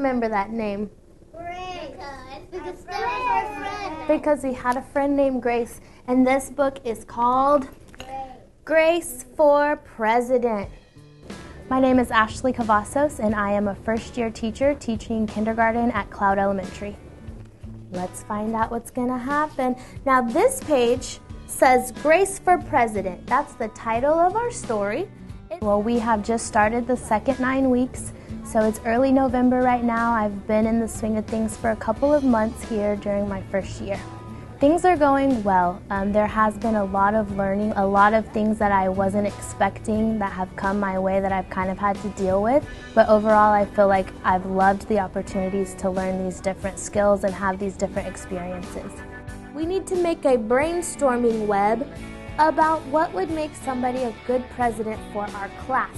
remember that name? Grace. Because that was our friend. Because we had a friend named Grace. And this book is called Grace for President. My name is Ashley Cavazos, and I am a first-year teacher teaching kindergarten at Cloud Elementary. Let's find out what's going to happen. Now, this page says Grace for President. That's the title of our story. Well, we have just started the second 9 weeks, so it's early November right now. I've been in the swing of things for a couple of months here during my first year. Things are going well. There has been a lot of learning, a lot of things that I wasn't expecting that have come my way that I've kind of had to deal with. But overall, I feel like I've loved the opportunities to learn these different skills and have these different experiences. We need to make a brainstorming web about what would make somebody a good president for our class.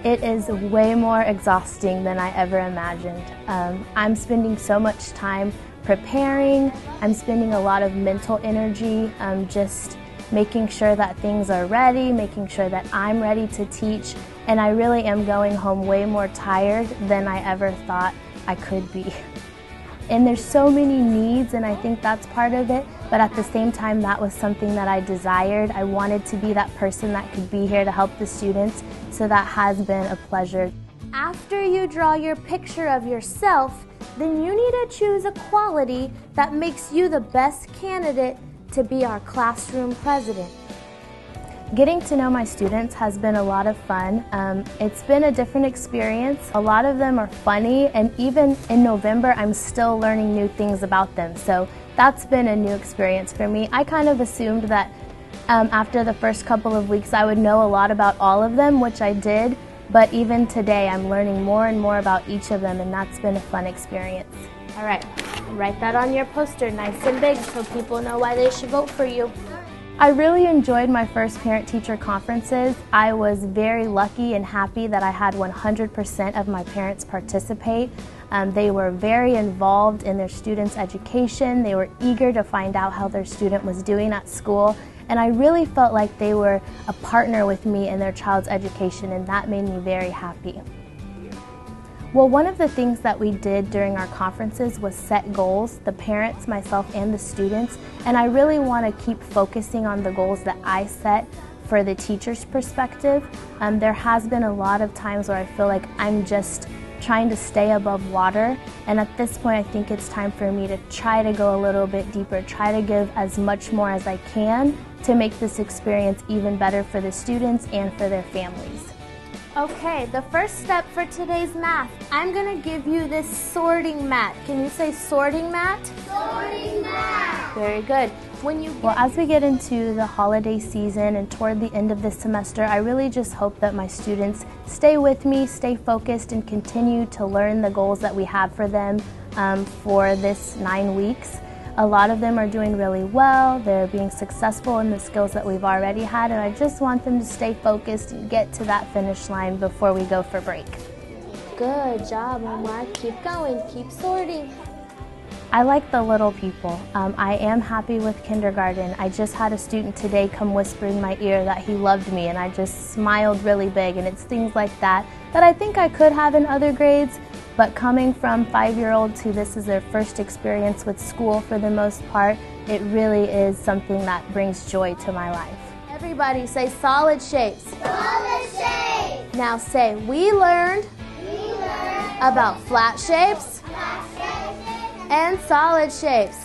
It is way more exhausting than I ever imagined. I'm spending so much time preparing. I'm spending a lot of mental energy just making sure that things are ready, making sure that I'm ready to teach, and I really am going home way more tired than I ever thought I could be. And there's so many needs, and I think that's part of it, but at the same time that was something that I desired. I wanted to be that person that could be here to help the students, so that has been a pleasure. After you draw your picture of yourself, then you need to choose a quality that makes you the best candidate to be our classroom president. Getting to know my students has been a lot of fun. It's been a different experience. A lot of them are funny, and even in November, I'm still learning new things about them. So that's been a new experience for me. I kind of assumed that after the first couple of weeks, I would know a lot about all of them, which I did. But even today, I'm learning more and more about each of them, and that's been a fun experience. All right, write that on your poster nice and big so people know why they should vote for you. I really enjoyed my first parent-teacher conferences. I was very lucky and happy that I had 100% of my parents participate. They were very involved in their students' education. They were eager to find out how their student was doing at school. And I really felt like they were a partner with me in their child's education, and that made me very happy. Well, one of the things that we did during our conferences was set goals, the parents, myself, and the students, and I really want to keep focusing on the goals that I set for the teacher's perspective. There has been a lot of times where I feel like I'm just trying to stay above water, and at this point I think it's time for me to try to go a little bit deeper, try to give as much more as I can to make this experience even better for the students and for their families. Okay, the first step for today's math, I'm going to give you this sorting mat. Can you say sorting mat? Sorting mat. Very good. Well, as we get into the holiday season and toward the end of this semester, I really just hope that my students stay with me, stay focused, and continue to learn the goals that we have for them for this 9 weeks. A lot of them are doing really well. They're being successful in the skills that we've already had, and I just want them to stay focused and get to that finish line before we go for break. Good job, Omar. Keep going. Keep sorting. I like the little people. I am happy with kindergarten. I just had a student today come whisper in my ear that he loved me, and I just smiled really big, and it's things like that that I think I could have in other grades, but coming from 5-year-olds who this is their first experience with school for the most part, it really is something that brings joy to my life. Everybody say solid shapes. Solid shapes. Now say, we learned about flat shapes and solid shapes.